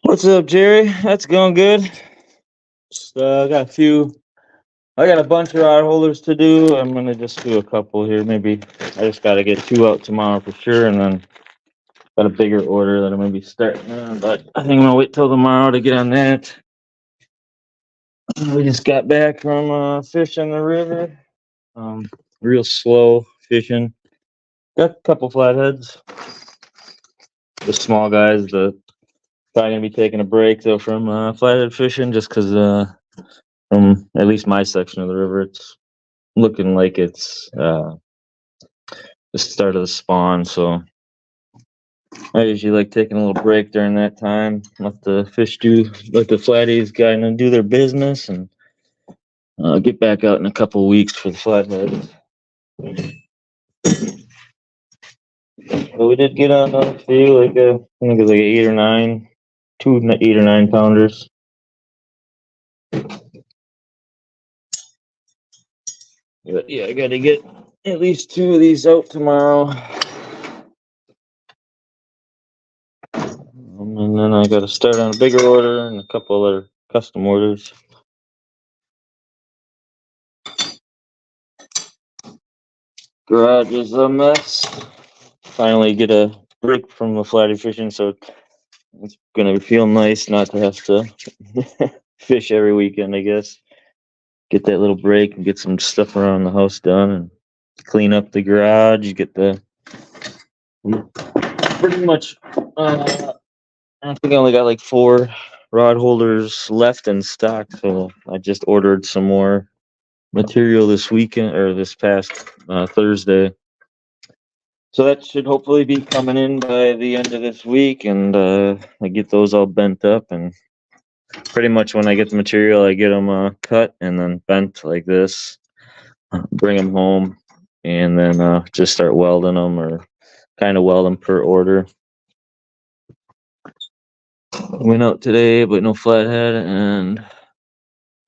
What's up, Jerry? That's going good. Just, I got a bunch of rod holders to do. I'm gonna just do a couple here. Maybe I just gotta get 2 out tomorrow for sure, and then got a bigger order that I'm gonna be starting on. But I think I'm gonna wait till tomorrow to get on that. We just got back from fishing the river. Real slow fishing. Got a couple flatheads. The small guys, probably gonna be taking a break though from flathead fishing, just because from at least my section of the river, it's looking like it's the start of the spawn. So I usually like taking a little break during that time, let the flatties kind of do their business, and get back out in a couple of weeks for the flatheads. But we did get on a few, I think it was like 8 or 9, 8 or 9 pounders. But yeah, I got to get at least 2 of these out tomorrow. And then I got to start on a bigger order and a couple other custom orders. Garage is a mess. Finally get a break from the flatty fishing, so it's gonna feel nice not to have to fish every weekend, I guess. Get that little break and get some stuff around the house done and clean up the garage. Get the pretty much. I think I only got like 4 rod holders left in stock, so I just ordered some more material this weekend or this past Thursday. So that should hopefully be coming in by the end of this week, and I get those all bent up, and pretty much when I get the material, I get them cut and then bent like this, bring them home, and then just start welding them, or kind of weld them per order. Went out today, but no flathead, and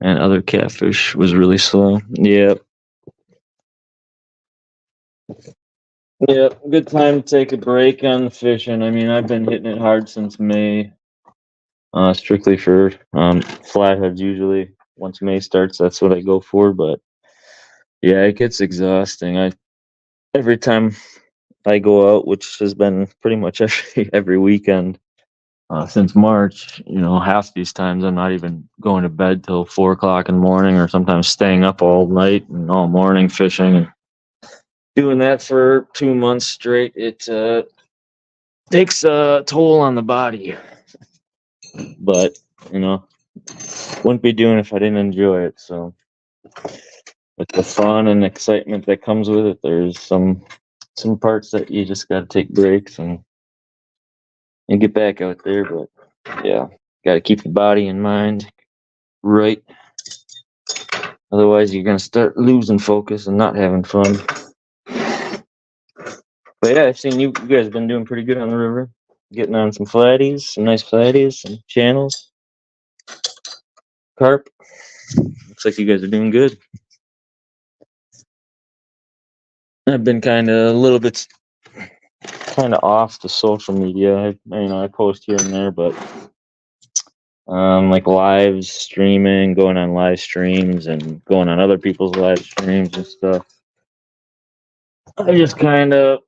other catfish was really slow. Yep. Yep. Good time to take a break on the fishing. I mean, I've been hitting it hard since May. Strictly for flatheads usually. Once May starts, that's what I go for. But yeah, it gets exhausting. Every time I go out, which has been pretty much every weekend since March, half these times I'm not even going to bed till 4 o'clock in the morning, or sometimes staying up all night and all morning fishing. And doing that for 2 months straight, it takes a toll on the body. But wouldn't be doing it if I didn't enjoy it. So with the fun and excitement that comes with it, there's some parts that you just got to take breaks and get back out there. But yeah, got to keep the body and mind right. Otherwise, you're gonna start losing focus and not having fun. But yeah, I've seen you guys have been doing pretty good on the river, getting on some flatties, some nice flatties, some channels, carp. Looks like you guys are doing good. I've been kind of a little bit off the social media. I post here and there, but like live streaming, going on live streams and going on other people's live streams and stuff. I just kind of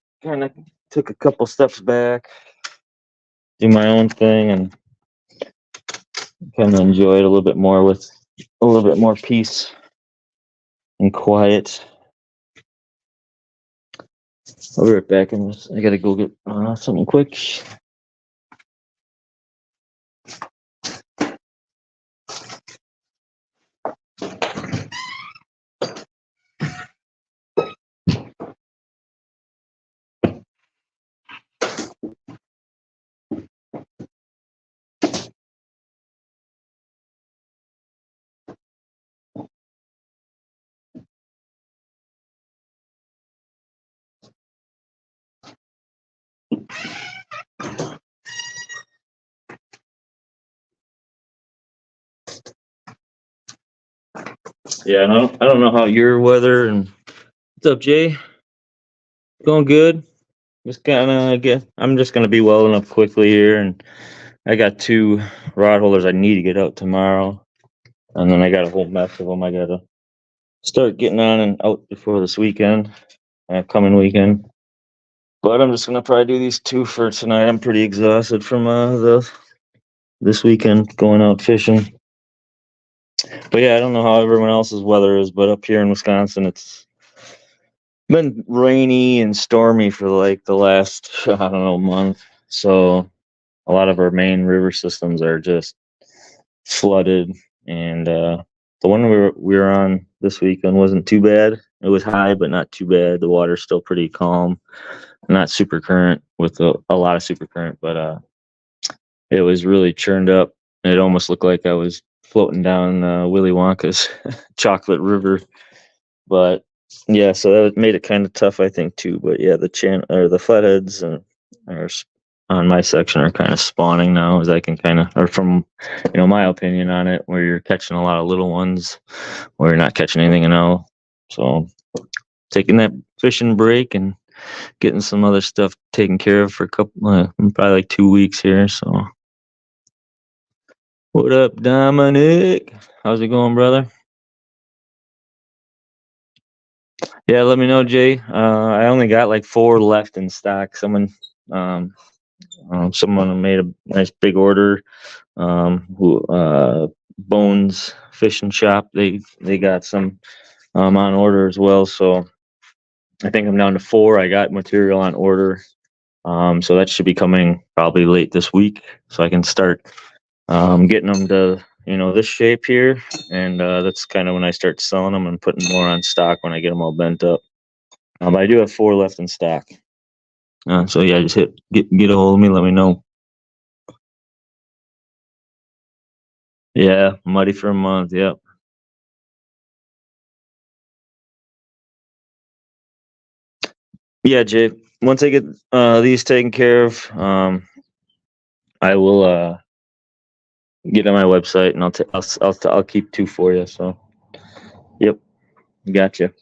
took a couple steps back, do my own thing, and kind of enjoy it a little bit more with a little bit more peace and quiet. I'll be right back, and I gotta go get something quick. Yeah, I don't know how your weather and what's up, Jay? Going good. Just I'm just gonna be welding up quickly here, and I got 2 rod holders I need to get out tomorrow, and then I got a whole mess of them I gotta start getting on and out before this weekend, coming weekend. But I'm just gonna probably do these 2 for tonight. I'm pretty exhausted from this weekend going out fishing. But yeah, I don't know how everyone else's weather is, but up here in Wisconsin, it's been rainy and stormy for like the last I don't know month. So a lot of our main river systems are just flooded, and the one we were on this weekend wasn't too bad. It was high, but not too bad. The water's still pretty calm, not super current with a lot of super current, but it was really churned up. It almost looked like I was floating down Willy Wonka's chocolate river. But yeah, so that made it kind of tough, I think, too. But yeah, the flatheads are on my section are kind of spawning now, as I can or from my opinion on it, where you're catching a lot of little ones, where you're not catching anything at all. So taking that fishing break and getting some other stuff taken care of for a couple, probably like 2 weeks here. So what up, Dominic? How's it going, brother? Yeah, let me know, Jay. I only got like 4 left in stock. Um, someone made a nice big order. Bones Fishing Shop. They got some on order as well. So I think I'm down to 4. I got material on order. So that should be coming probably late this week, so I can start getting them to this shape here, and that's kind of when I start selling them and putting more on stock when I get them all bent up. I do have 4 left in stock. So yeah, just get a hold of me. Let me know. Yeah, muddy for a month. Yep. Yeah, Jay. Once I get these taken care of, I will get on my website and I'll keep 2 for you. So, yep, gotcha.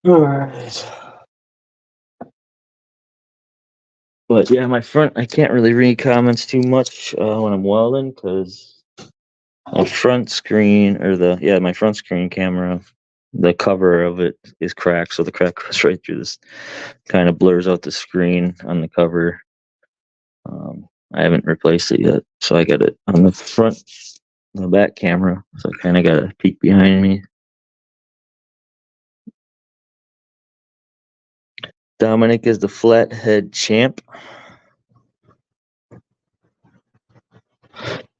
All right. But yeah, my front, I can't really read comments too much when I'm welding because my front screen my front screen camera, the cover of it is cracked, so the crack goes right through this, kind of blurs out the screen on the cover. I haven't replaced it yet, so I got it on the front, the back camera, so I kind of got a peek behind me. Dominic is the flathead champ.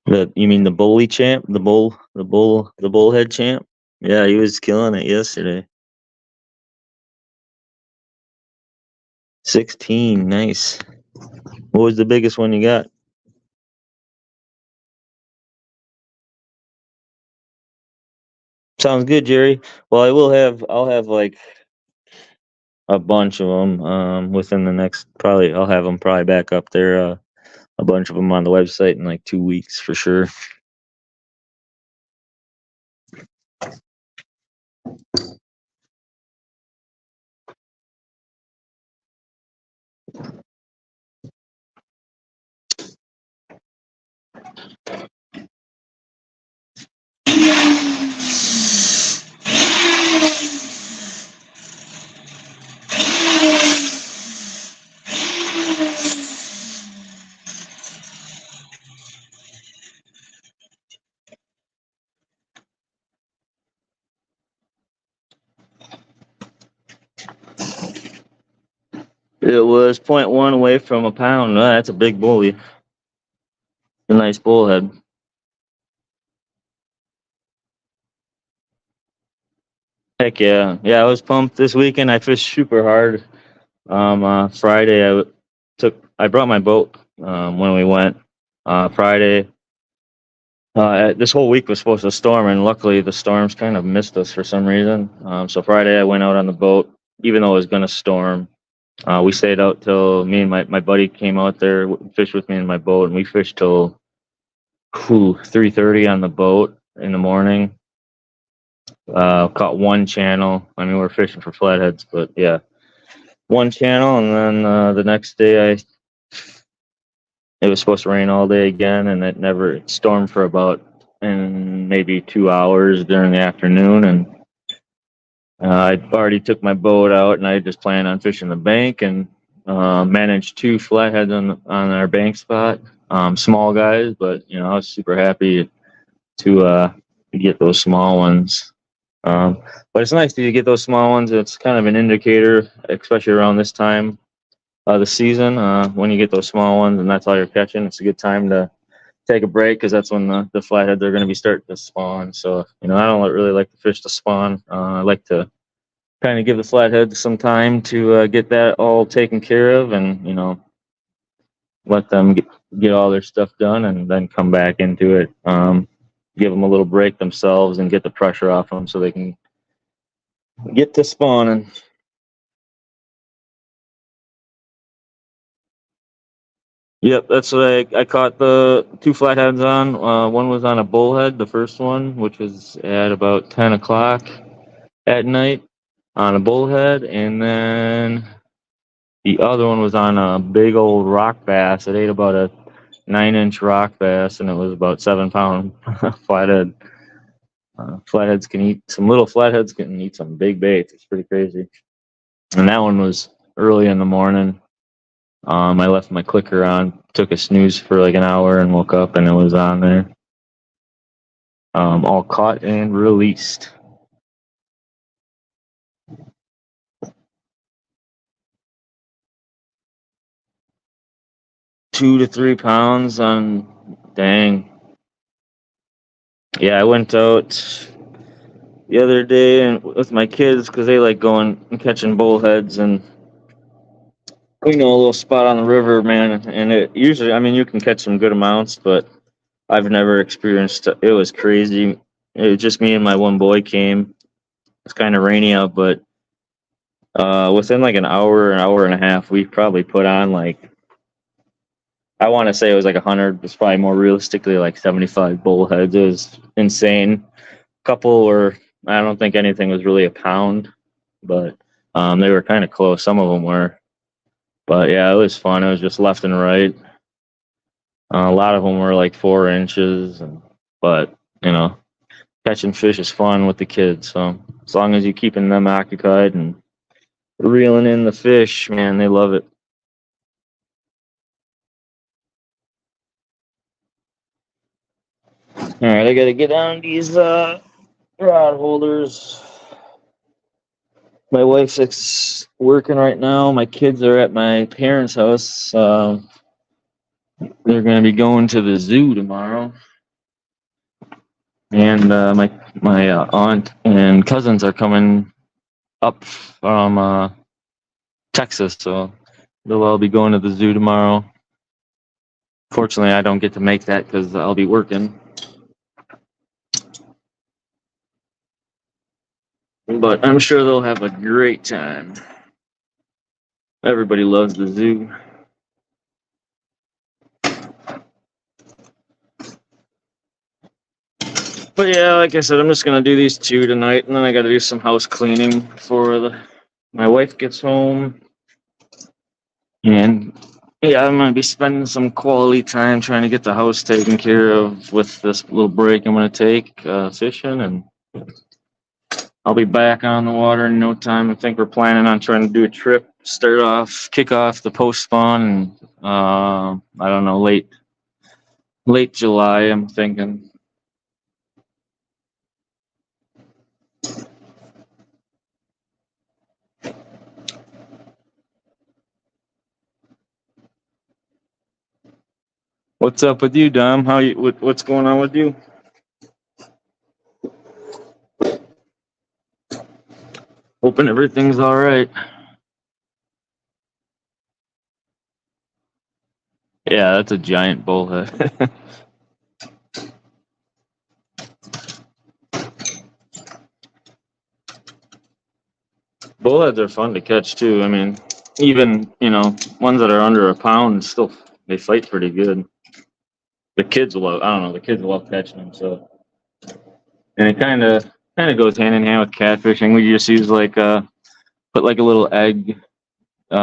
You mean the bully champ, the bullhead champ? Yeah, he was killing it yesterday. 16, nice. What was the biggest one you got? Sounds good, Jerry. Well, I'll have like a bunch of them within the next, probably I'll have them probably back up there, a bunch of them on the website in like 2 weeks for sure. It was .1 away from a pound. That's a big bully. A nice bullhead. Heck yeah. Yeah, I was pumped this weekend. I fished super hard. Friday I brought my boat when we went. Friday, this whole week was supposed to storm, and luckily the storms kind of missed us for some reason. So Friday I went out on the boat, even though it was gonna storm. We stayed out till me and my buddy came out there, fished with me in my boat, and we fished till 3:30 on the boat in the morning. Caught one channel. I mean, we were fishing for flatheads, but yeah, one channel, and then the next day it was supposed to rain all day again, and it stormed for about maybe 2 hours during the afternoon, and I already took my boat out, and I just planned on fishing the bank, and managed 2 flatheads on our bank spot, small guys, but I was super happy to get those small ones. But it's nice to get those small ones. It's kind of an indicator, especially around this time of the season, when you get those small ones and that's all you're catching. It's a good time to take a break because that's when the flatheads are going to be starting to spawn. So, I don't really like to fish to spawn. I like to kind of give the flatheads some time to get that all taken care of, and let them get all their stuff done and then come back into it. Give them a little break themselves and get the pressure off them so they can get to spawning. Yep, that's what I caught the 2 flatheads on. One was on a bullhead, the first one, which was at about 10 o'clock at night on a bullhead, and then the other one was on a big old rock bass. It ate about a 9-inch rock bass, and it was about 7-pound flathead. Little flatheads can eat some big baits. It's pretty crazy. And that one was early in the morning. I left my clicker on, took a snooze for like an hour, and woke up and it was on there. All caught and released. 2 to 3 pounds on, dang. Yeah, I went out the other day and with my kids because they like going and catching bullheads, and a little spot on the river, man. And it usually, I mean, you can catch some good amounts, but I've never experienced. It was crazy. It was just me and my one boy came. It's kind of rainy out, but within like an hour and a half, we probably put on like, I want to say it was like 100. It's probably more realistically like 75 bullheads. It was insane. Couple were, I don't think anything was really a pound, but they were kind of close. Some of them were, but yeah, it was fun. It was just left and right. A lot of them were like 4 inches, but you know, catching fish is fun with the kids. So as long as you're keeping them occupied and reeling in the fish, man, they love it. All right, I gotta get on these rod holders. My wife's working right now. My kids are at my parents' house. They're gonna be going to the zoo tomorrow, and my aunt and cousins are coming up from Texas, so they'll all be going to the zoo tomorrow. Fortunately, I don't get to make that because I'll be working. But I'm sure they'll have a great time. Everybody loves the zoo. But yeah, like I said, I'm just gonna do these 2 tonight, and then I gotta do some house cleaning before my wife gets home. And yeah, I'm gonna be spending some quality time trying to get the house taken care of with this little break I'm gonna take fishing, and I'll be back on the water in no time. I think we're planning on trying to do a trip, kick off the post spawn, and I don't know, late July. I'm thinking. What's up with you, Dom? What's going on with you? Hoping everything's all right. Yeah, that's a giant bullhead. Bullheads are fun to catch too. I mean, even ones that are under a pound, still they fight pretty good. The kids love. I don't know. The kids love catching them. So, and it kind of goes hand in hand with catfishing. We just use like put like a little egg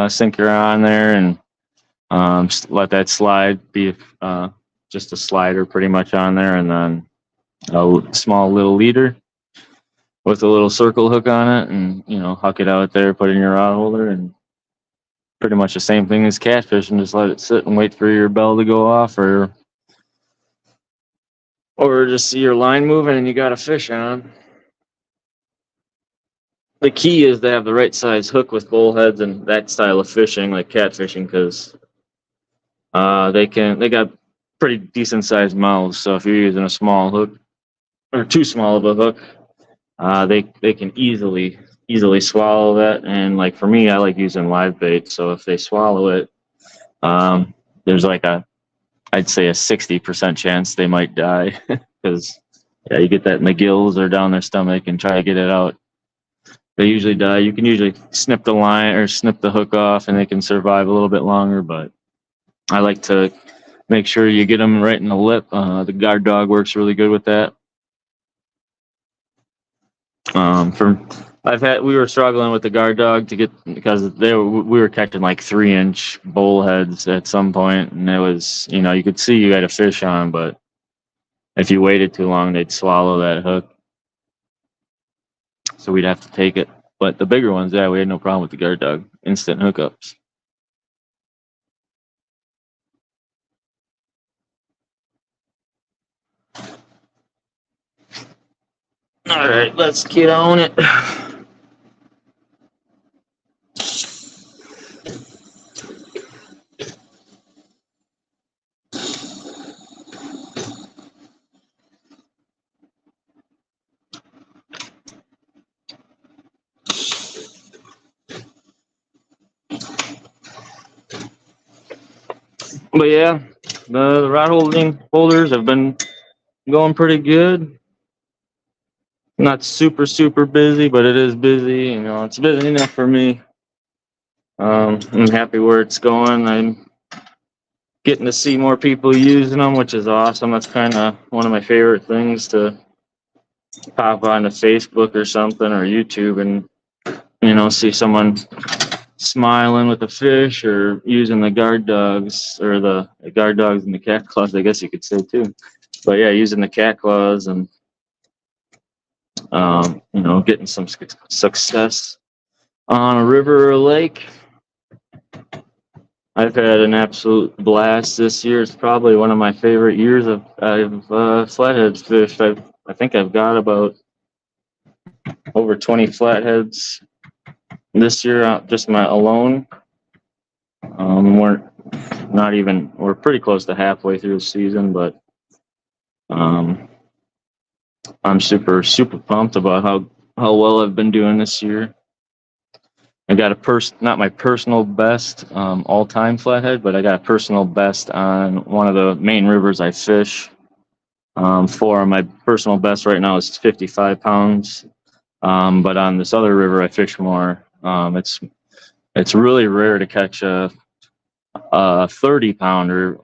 sinker on there and just let that slide be just a slider pretty much on there, and then a small little leader with a little circle hook on it, and huck it out there, put it in your rod holder, and pretty much the same thing as catfishing. Just let it sit and wait for your bell to go off, or just see your line moving and you got a fish on. The key is to have the right size hook with bullheads and that style of fishing, like catfishing, because they got pretty decent sized mouths. So if you're using a small hook or too small of a hook, they can easily swallow that. And like for me, I like using live bait. So if they swallow it, there's like I'd say a 60% chance they might die because you get that in the gills or down their stomach and try to get it out. They usually die. You can usually snip the line or snip the hook off and they can survive a little bit longer, but I like to make sure you get them right in the lip. The guard dog works really good with that. We were struggling with the guard dog because we were catching like 3-inch bullheads at some point, and it was, you could see you had a fish on, but if you waited too long, they'd swallow that hook. So we'd have to take it. But the bigger ones, we had no problem with the guard dog. Instant hookups. All right, let's get on it. But yeah, the rod holders have been going pretty good. Not super busy, but it is busy. You know, it's busy enough for me. I'm happy where it's going. I'm getting to see more people using them, which is awesome. That's kind of one of my favorite things, to pop onto Facebook or something, or YouTube, and see someone smiling with a fish, or using the guard dogs, or the guard dogs and the cat claws, I guess you could say too. But yeah, using the cat claws, and getting some success on a river or a lake. I've had an absolute blast this year. It's probably one of my favorite years I've flatheads fished. I think I've got about over 20 flatheads this year, just my alone. We're pretty close to halfway through the season, but I'm super pumped about how well I've been doing this year. I got not my personal best all-time flathead, but I got a personal best on one of the main rivers I fish. For my personal best right now is 55 pounds. But on this other river I fish more, it's really rare to catch a 30 pounder.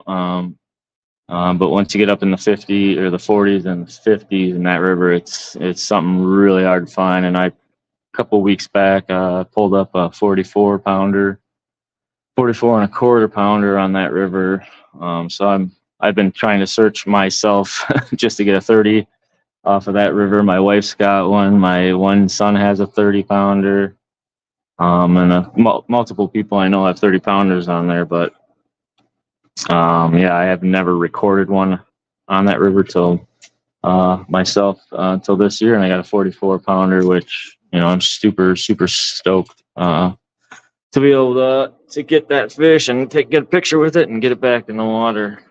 But once you get up in the 50 or the 40s and 50s in that river, it's something really hard to find. And a couple weeks back, pulled up a 44 pounder, 44 and a quarter pounder on that river. So I've been trying to search myself just to get a 30 off of that river. My wife's got one. My one son has a 30 pounder. And multiple people I know have 30 pounders on there, but I have never recorded one on that river till myself until this year, and I got a 44 pounder, which I'm super stoked to be able to get that fish and get a picture with it and get it back in the water.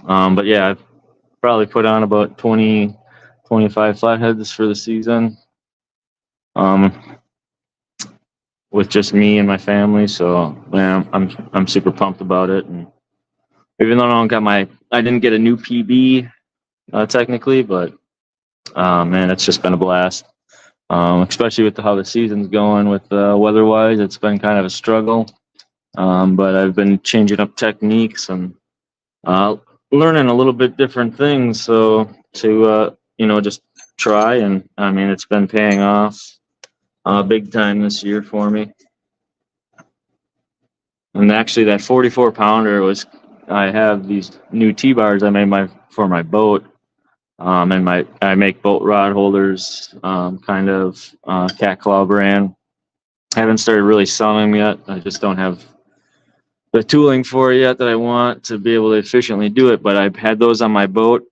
But yeah, I've probably put on about 20, 25 flatheads for the season. With just me and my family, so man, I'm super pumped about it. And even though I didn't get a new PB technically, but man, it's just been a blast. Especially with how the season's going with weather-wise, it's been kind of a struggle. But I've been changing up techniques and learning a little bit different things. So to just try, and I mean, it's been paying off big time this year for me. And actually, that 44 pounder I have these new T-bars I made for my boat. And I make boat rod holders, kind of cat claw brand. I haven't started really selling them yet. I just don't have the tooling for it yet that I want to be able to efficiently do it. But I've had those on my boat,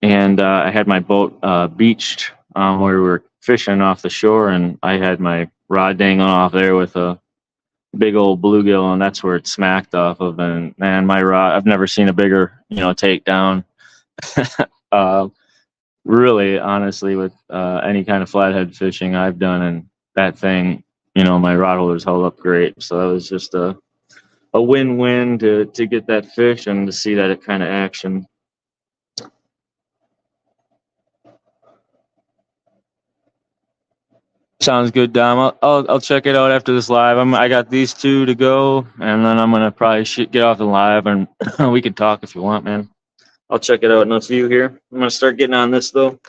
and I had my boat beached where we were fishing off the shore, and I had my rod dangling off there with a big old bluegill, and that's where it smacked off of. And man, my rod, I've never seen a bigger takedown. Really, honestly, with any kind of flathead fishing I've done, and that thing, my rod holders held up great. So that was just a win-win to get that fish and to see that kind of action. Sounds good, Dom. I'll check it out after this live. I got these two to go, and then I'm gonna probably get off the live, and we can talk if you want, man. I'll check it out in a few here. I'm gonna start getting on this though.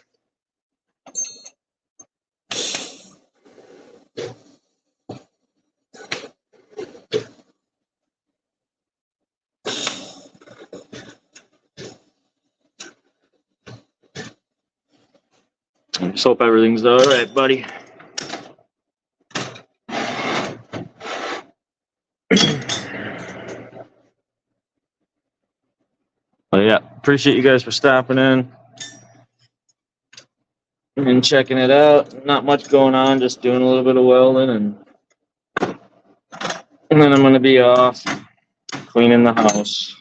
I just hope everything's all right, buddy. But yeah, appreciate you guys for stopping in and checking it out. Not much going on, just doing a little bit of welding, and then I'm gonna be off cleaning the house.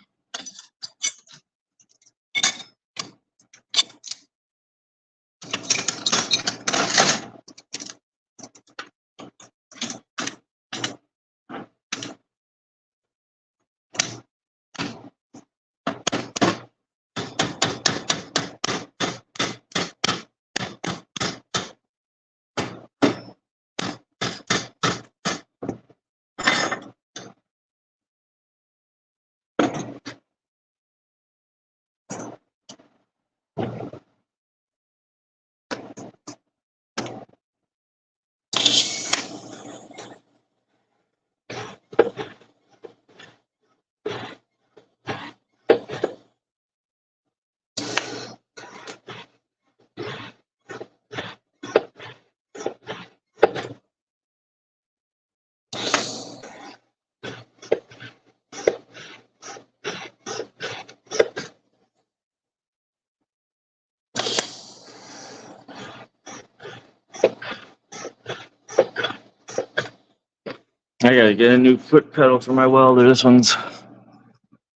I gotta get a new foot pedal for my welder. This one's,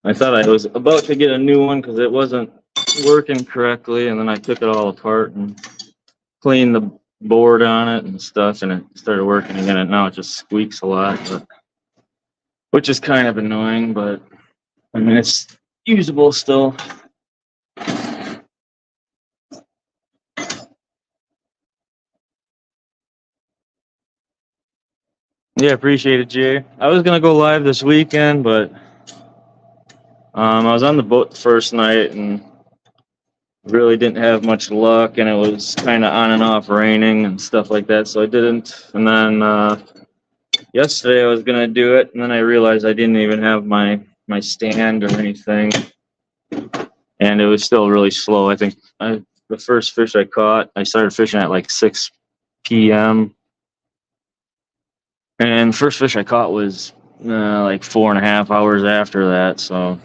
I thought I was about to get a new one because it wasn't working correctly, and then I took it all apart and cleaned the board on it and stuff, and it started working again, and now it just squeaks a lot, which is kind of annoying, but I mean, it's usable still. Yeah, appreciate it, Jay. I was gonna go live this weekend, but I was on the boat the first night and really didn't have much luck, and it was kind of on and off raining and stuff like that, so I didn't. And then yesterday I was gonna do it, and then I realized I didn't even have my stand or anything, and it was still really slow. I think the first fish I caught, I started fishing at like 6 p.m. and the first fish I caught was like 4.5 hours after that. So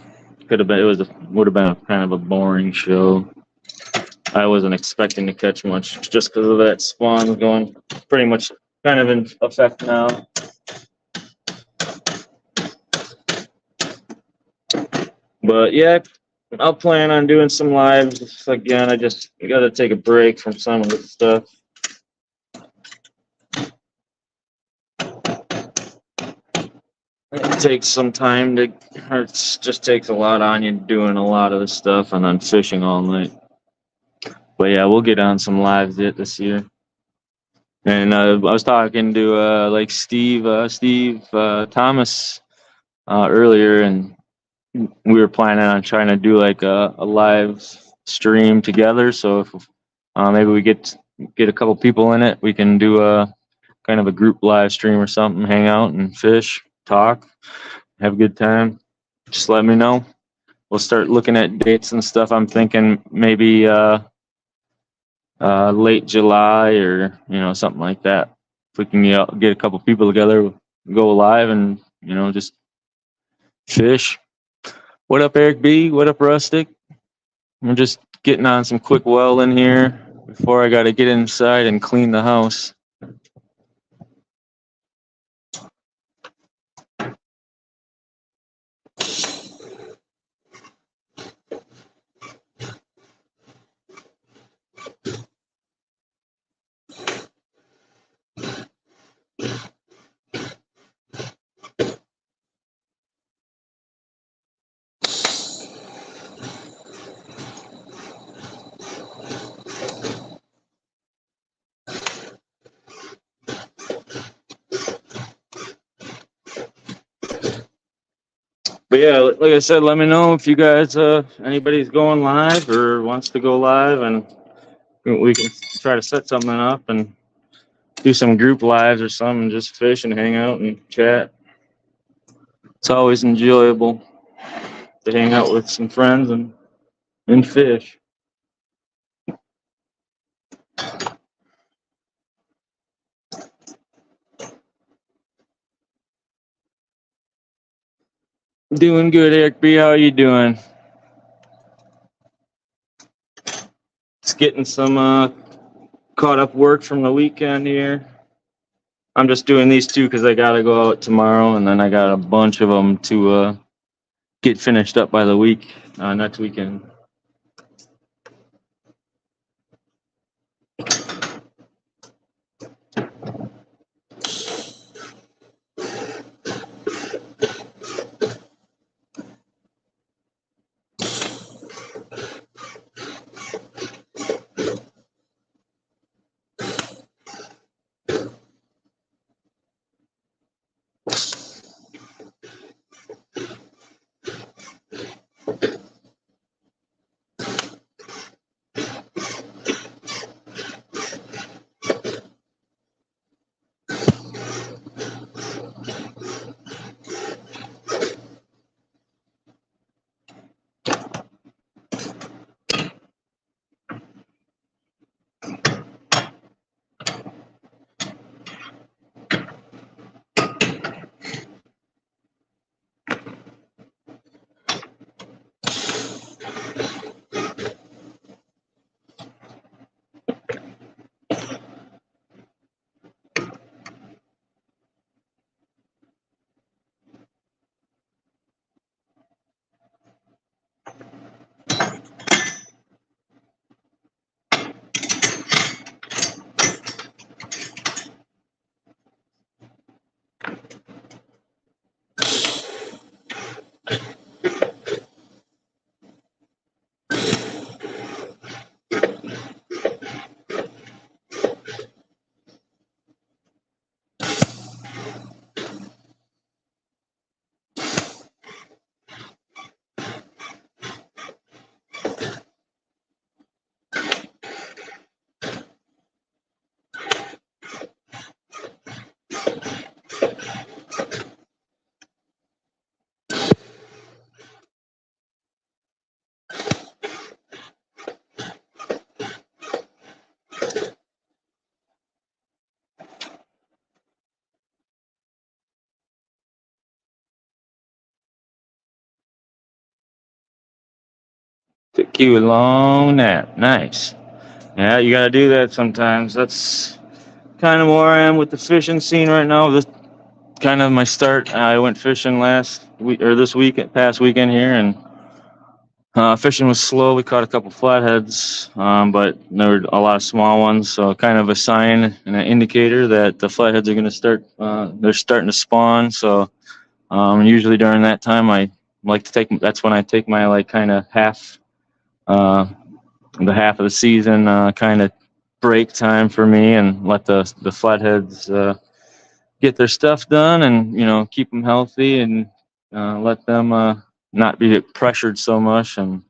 could have been, would have been a kind of a boring show. I wasn't expecting to catch much just because of that spawn going pretty much kind of in effect now. But yeah, I'll plan on doing some lives again. I got to take a break from some of the stuff. It takes some time it just takes a lot on you doing a lot of the stuff and then fishing all night. But yeah, we'll get on some lives this year. And I was talking to like Steve Thomas earlier, and we were planning on trying to do like a live stream together. So if maybe we get a couple people in it, we can do a kind of a group live stream or something, hang out and fish, talk, have a good time. Just let me know. We'll start looking at dates and stuff. I'm thinking maybe late July or something like that. If we can get a couple people together, go live and just fish. What up, Eric B? What up, Rustic? I'm just getting on some quick weld in here before I got to get inside and clean the house. But yeah, like I said, let me know if you guys, anybody's going live or wants to go live, and we can try to set something up and do some group lives or something, just fish and hang out and chat. It's always enjoyable to hang out with some friends and fish. Doing good, Eric B. How are you doing? Just getting some caught up work from the weekend here. I'm just doing these two because I gotta go out tomorrow, and then I got a bunch of them to get finished up by the week next weekend. Cue a long nap. Nice. Yeah, you gotta do that sometimes. That's kind of where I am with the fishing scene right now. This kind of my start. I went fishing last week or this week, past weekend here, and fishing was slow. We caught a couple flatheads, but there were a lot of small ones. So kind of a sign and an indicator that the flatheads are going to start. They're starting to spawn. So usually during that time, I like to take. That's when I take my like kind of half, the half of the season kind of break time for me, and let the flatheads get their stuff done, and keep them healthy, and let them not be pressured so much, and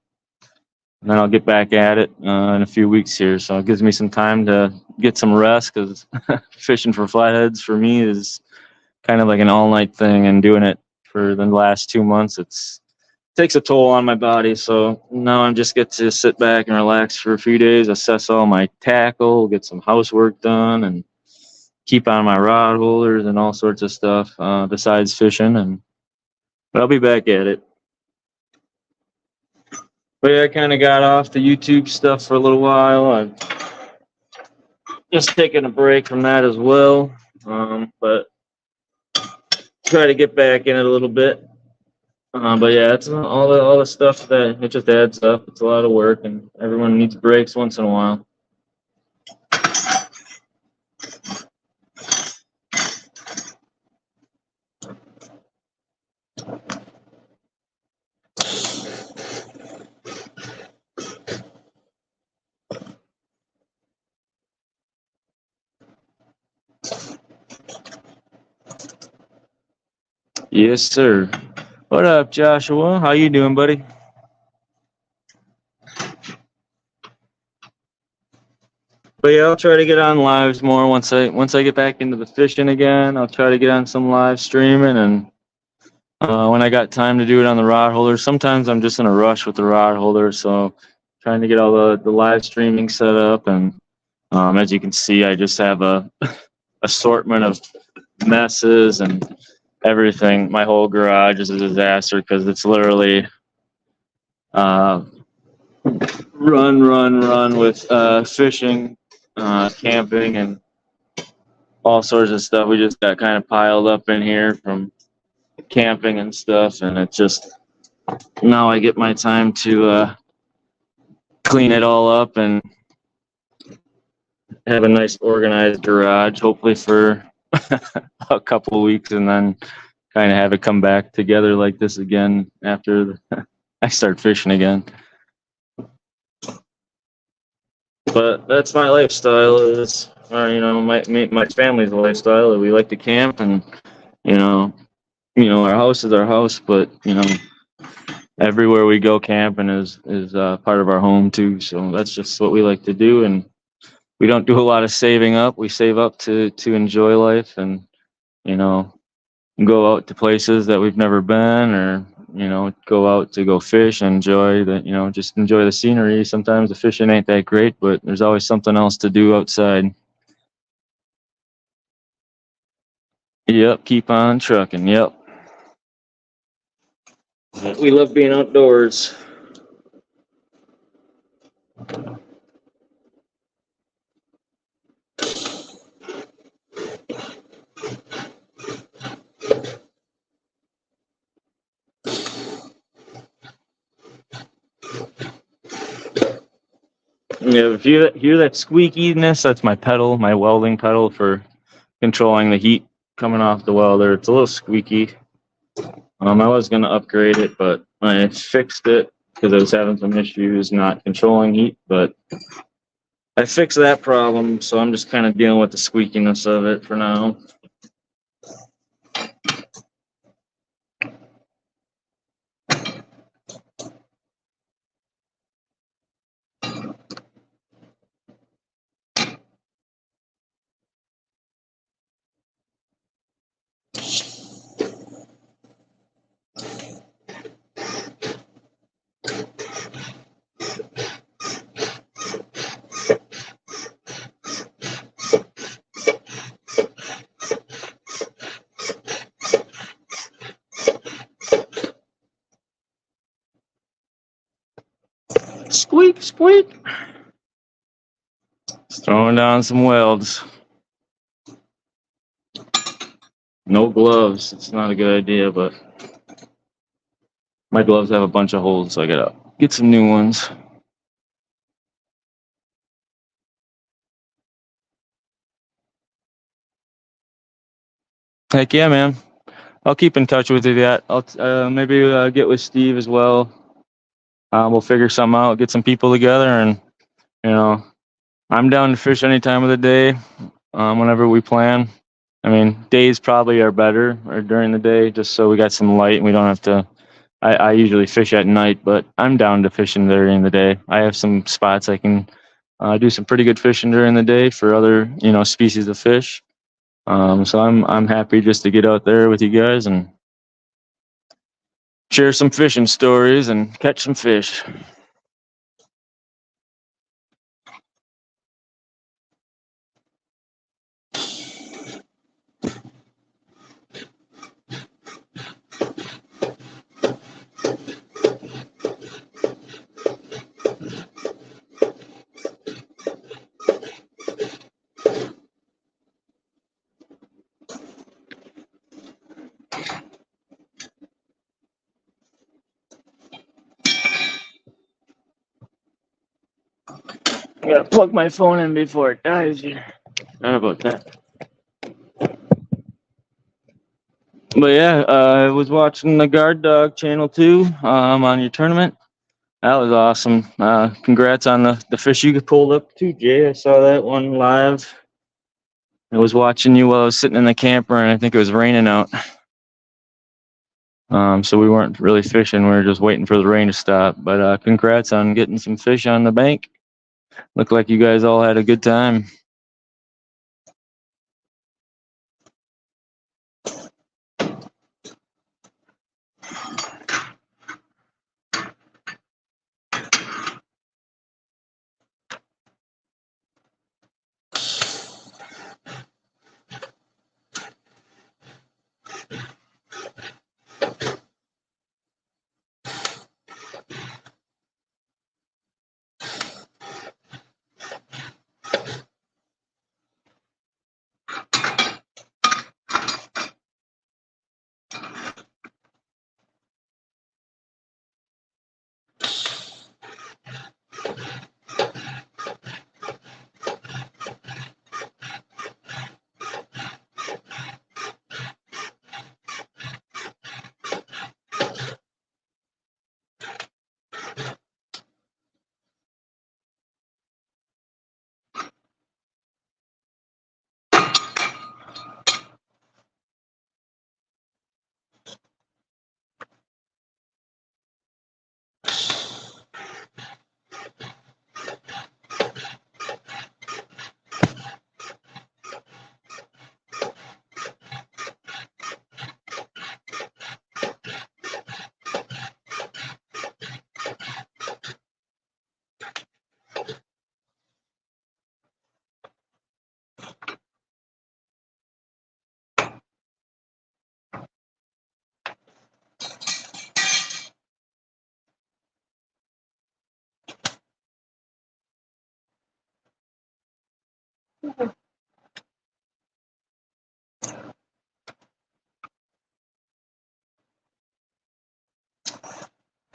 then I'll get back at it in a few weeks here. So it gives me some time to get some rest, because fishing for flatheads for me is kind of like an all-night thing, and doing it for the last 2 months, takes a toll on my body. So now I just get to sit back and relax for a few days, assess all my tackle, get some housework done, and keep on my rod holders and all sorts of stuff besides fishing. But I'll be back at it. But yeah, I kind of got off the YouTube stuff for a little while. I'm just taking a break from that as well. But try to get back in it a little bit. But yeah, it's all the stuff that it just adds up. It's a lot of work, and everyone needs breaks once in a while. Yes, sir. What up, Joshua? How you doing, buddy? But yeah, I'll try to get on lives more once I get back into the fishing again. I'll try to get on some live streaming, and when I got time to do it on the rod holder. Sometimes I'm just in a rush with the rod holder, so trying to get all the live streaming set up. And as you can see, I just have a assortment of messes and everything. My whole garage is a disaster, because it's literally run with fishing, camping, and all sorts of stuff. We just got kind of piled up in here from camping and stuff, and it's just now I get my time to clean it all up and have a nice organized garage, hopefully for a couple of weeks, and then kind of have it come back together like this again after I start fishing again. But that's my lifestyle. Is my family's lifestyle. We like to camp, and our house is our house, but everywhere we go camping is part of our home too. So that's just what we like to do, and we don't do a lot of saving up. We save up to enjoy life, and go out to places that we've never been, or go out to go fish and just enjoy the scenery. Sometimes the fishing ain't that great, but there's always something else to do outside. Yep, keep on trucking. Yep. We love being outdoors. Yeah, if you hear that squeakiness, that's my pedal, my welding pedal for controlling the heat coming off the welder. It's a little squeaky. I was going to upgrade it, but I fixed it because I was having some issues not controlling heat, but I fixed that problem, so I'm just kind of dealing with the squeakiness of it for now. Squeak, squeak. Just throwing down some welds. No gloves. It's not a good idea, but my gloves have a bunch of holes, so I gotta get some new ones. Heck yeah, man. I'll keep in touch with you. That I'll maybe get with Steve as well. We'll figure something out, get some people together, and you know, I'm down to fish any time of the day, whenever we plan. I mean, days probably are better or during the day, just so we got some light and we don't have to. I usually fish at night, but I'm down to fishing during the day. I have some spots I can do some pretty good fishing during the day for other species of fish. So I'm happy just to get out there with you guys and share some fishing stories and catch some fish. I gotta plug my phone in before it dies here. Sorry about that. But yeah, I was watching the Guard Dog channel too, on your tournament. That was awesome. Congrats on the fish you pulled up too, Jay. I saw that one live. I was watching you while I was sitting in the camper, and I think it was raining out. So we weren't really fishing. We were just waiting for the rain to stop. But congrats on getting some fish on the bank. Looked like you guys all had a good time.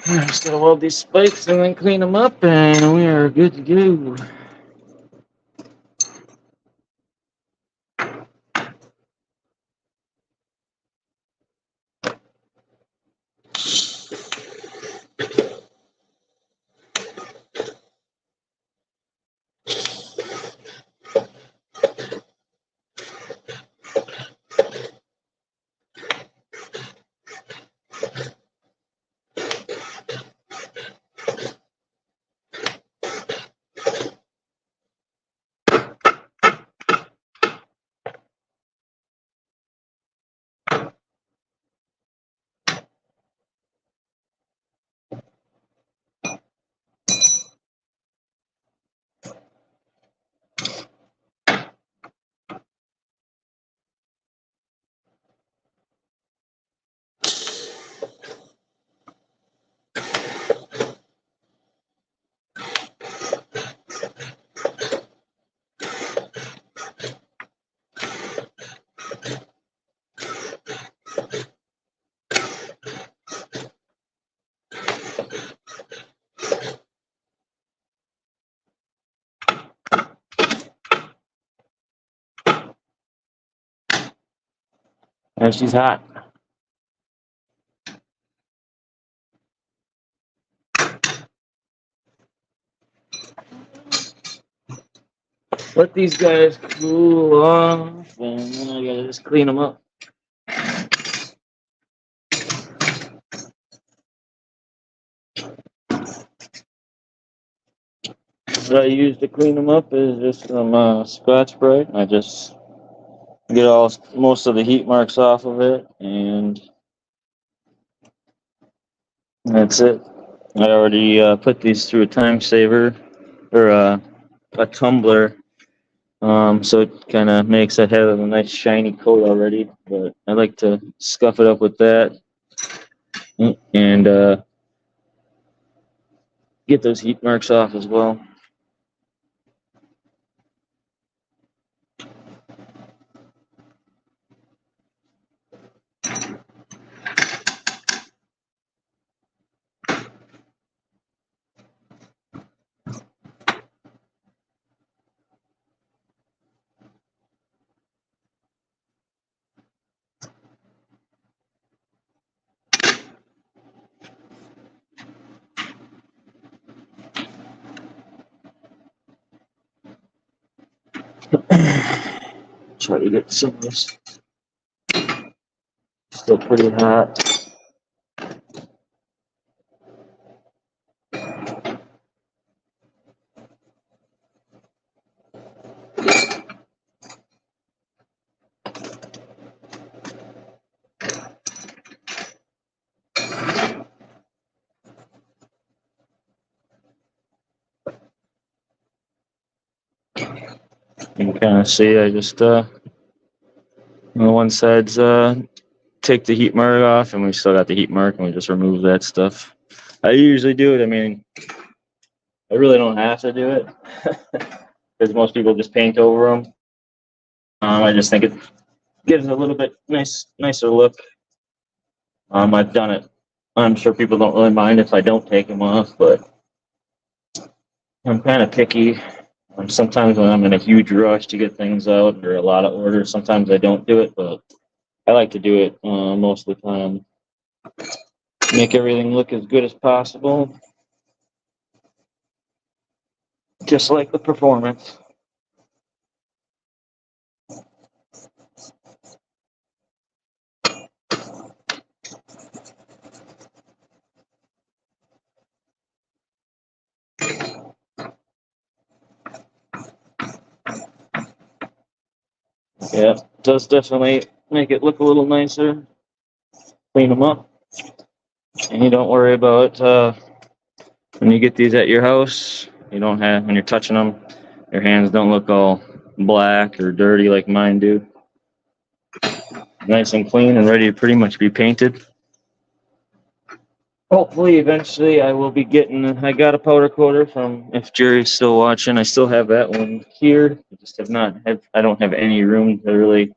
Just gotta weld these spikes and then clean them up, and we are good to go. And she's hot. Let these guys cool off, and then I gotta just clean them up. What I use to clean them up is just some Scotch Brite. I just get most of the heat marks off of it, and that's it. I already put these through a time saver or a tumbler, so it kind of makes it have a nice shiny coat already. But I like to scuff it up with that and get those heat marks off as well. Try to get some of this. Still pretty hot. You can kind of see I just on one side's take the heat mark off, and we still got the heat mark, and we just remove that stuff. I usually do it. I mean, I really don't have to do it because most people just paint over them. I just think it gives a little bit nicer look. I've done it. I'm sure people don't really mind if I don't take them off, but I'm kind of picky. Sometimes when I'm in a huge rush to get things out or a lot of orders, sometimes I don't do it, but I like to do it most of the time. Make everything look as good as possible, just like the performance. Yeah, it does definitely make it look a little nicer. Clean them up. And you don't worry about when you get these at your house, you don't have, when you're touching them, your hands don't look all black or dirty like mine do. Nice and clean and ready to pretty much be painted. Hopefully, eventually, I will be getting. I got a powder coater from. If Jerry's still watching, I still have that one here. I just have not. I don't have any room to really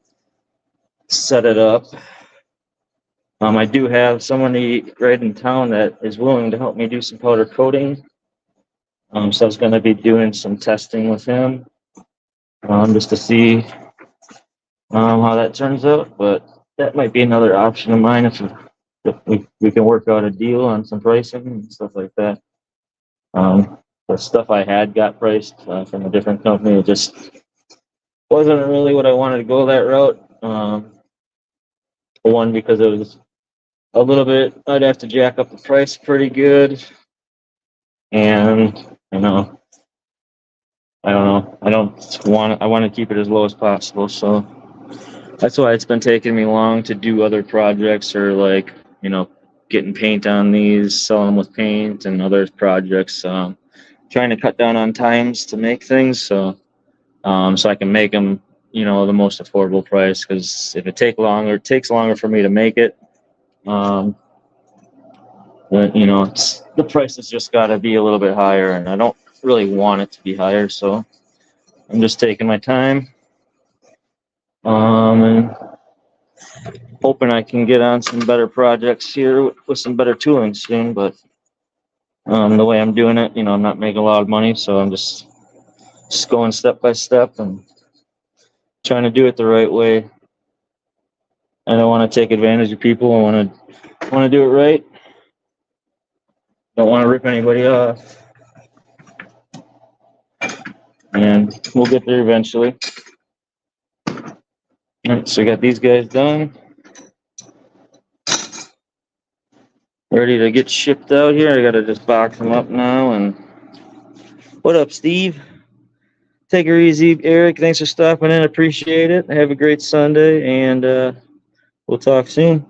set it up. I do have somebody right in town that is willing to help me do some powder coating. So I was going to be doing some testing with him, just to see how that turns out. But that might be another option of mine if we can work out a deal on some pricing and stuff like that. The stuff I had got priced from a different company. It just wasn't really what I wanted to go that route. One, because it was a little bit, I'd have to jack up the price pretty good. And, I don't know. I want to keep it as low as possible. So that's why it's been taking me long to do other projects or like, getting paint on these, selling them with paint and other projects. Trying to cut down on times to make things so I can make them, the most affordable price. Because if it takes longer for me to make it. But, the price has just got to be a little bit higher, and I don't really want it to be higher, so I'm just taking my time, and hoping I can get on some better projects here with some better tooling soon. But the way I'm doing it, I'm not making a lot of money, so I'm just going step by step and trying to do it the right way. I don't want to take advantage of people. I want to do it right. Don't want to rip anybody off. And we'll get there eventually. All right, so we got these guys done. Ready to get shipped out here. I gotta just box them up now. And what up, Steve? Take her easy, Eric. Thanks for stopping in. Appreciate it. Have a great Sunday, and we'll talk soon.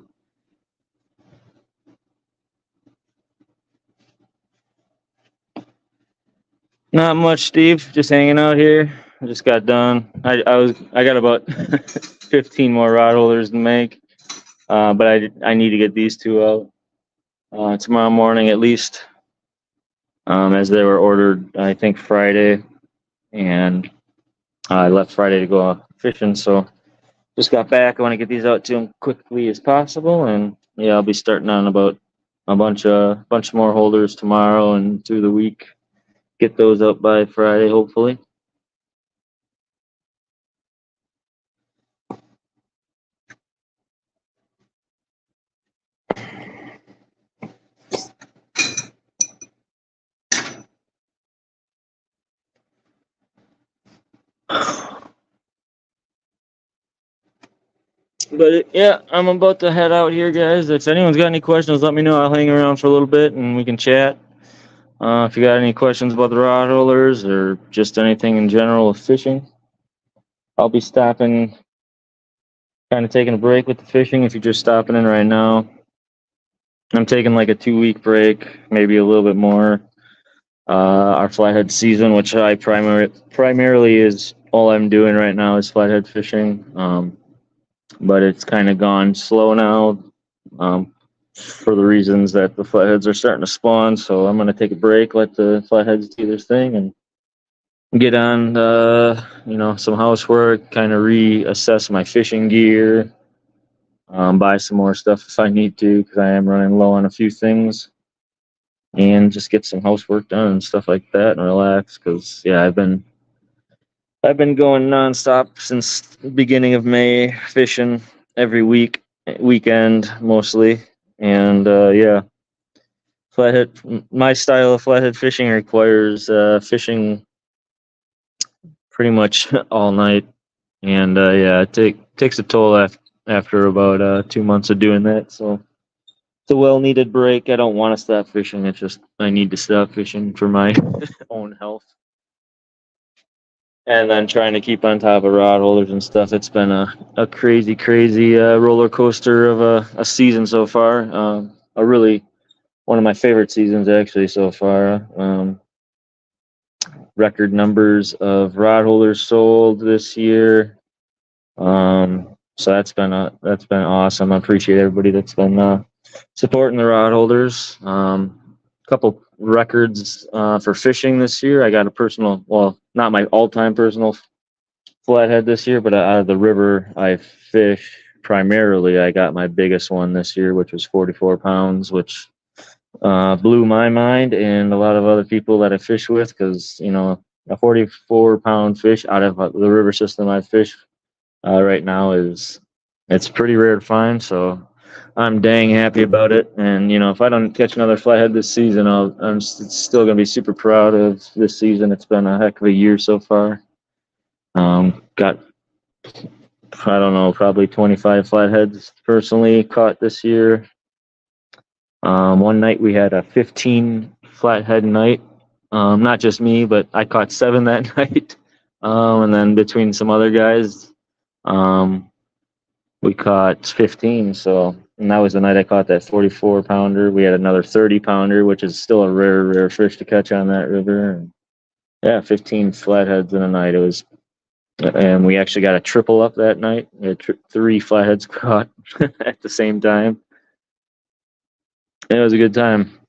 Not much, Steve. Just hanging out here. I just got done. I got about 15 more rod holders to make, but I need to get these two out tomorrow morning at least, as they were ordered I think Friday, and I left Friday to go fishing. So just got back. I want to get these out to them quickly as possible, and yeah, I'll be starting on about a bunch more holders tomorrow and through the week. Get those up by Friday, hopefully. But yeah, I'm about to head out here, guys. If anyone's got any questions, let me know. I'll hang around for a little bit and we can chat. If you got any questions about the rod holders or just anything in general of fishing, I'll be stopping, kind of taking a break with the fishing. If you're just stopping in right now, I'm taking like a 2-week break, maybe a little bit more. Our flathead season, which I primarily is all I'm doing right now, is flathead fishing. But it's kind of gone slow now, for the reasons that the flatheads are starting to spawn. So I'm going to take a break, let the flatheads do their thing, and get on, some housework, kind of reassess my fishing gear, buy some more stuff if I need to, because I am running low on a few things, and just get some housework done and stuff like that and relax. Because yeah, I've been going nonstop since the beginning of May, fishing every weekend mostly. And yeah, flathead. My style of flathead fishing requires fishing pretty much all night, and yeah, it takes a toll after about 2 months of doing that. So it's a well-needed break. I don't want to stop fishing. It's just I need to stop fishing for my own health. And then trying to keep on top of rod holders and stuff. It's been a crazy roller coaster of a season so far. A really one of my favorite seasons actually so far. Record numbers of rod holders sold this year. So that's been awesome. I appreciate everybody that's been supporting the rod holders. Couple records for fishing this year. I got a personal, well, not my all-time personal flathead this year, but out of the river I fish primarily, I got my biggest one this year, which was 44 pounds, which blew my mind and a lot of other people that I fish with, because a 44-pound fish out of the river system I fish right now it's pretty rare to find. So I'm dang happy about it. And if I don't catch another flathead this season, I'm still gonna be super proud of this season. It's been a heck of a year so far. Got, I don't know, probably 25 flatheads personally caught this year. One night we had a 15 flathead night. Not just me, but I caught 7 that night. And then between some other guys, we caught 15. And that was the night I caught that 44 pounder. We had another 30 pounder, which is still a rare fish to catch on that river. And yeah, 15 flatheads in a night. And we actually got a triple up that night. We had 3 flatheads caught at the same time. It was a good time.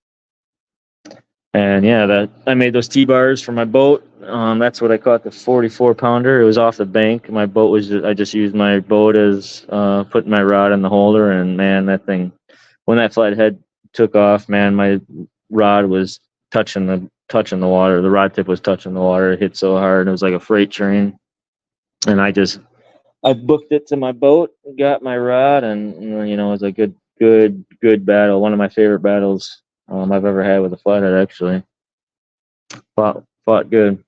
And yeah, I made those T-bars for my boat. That's what I caught the 44 pounder. It was off the bank. My boat I just used my boat as putting my rod in the holder. And man, that thing, when that flathead took off, man, my rod was touching the water. The rod tip was touching the water. It hit so hard. It was like a freight train. And I just I booked it to my boat, got my rod, and you know, it was a good battle. One of my favorite battles I've ever had with a flathead. Actually, fought good,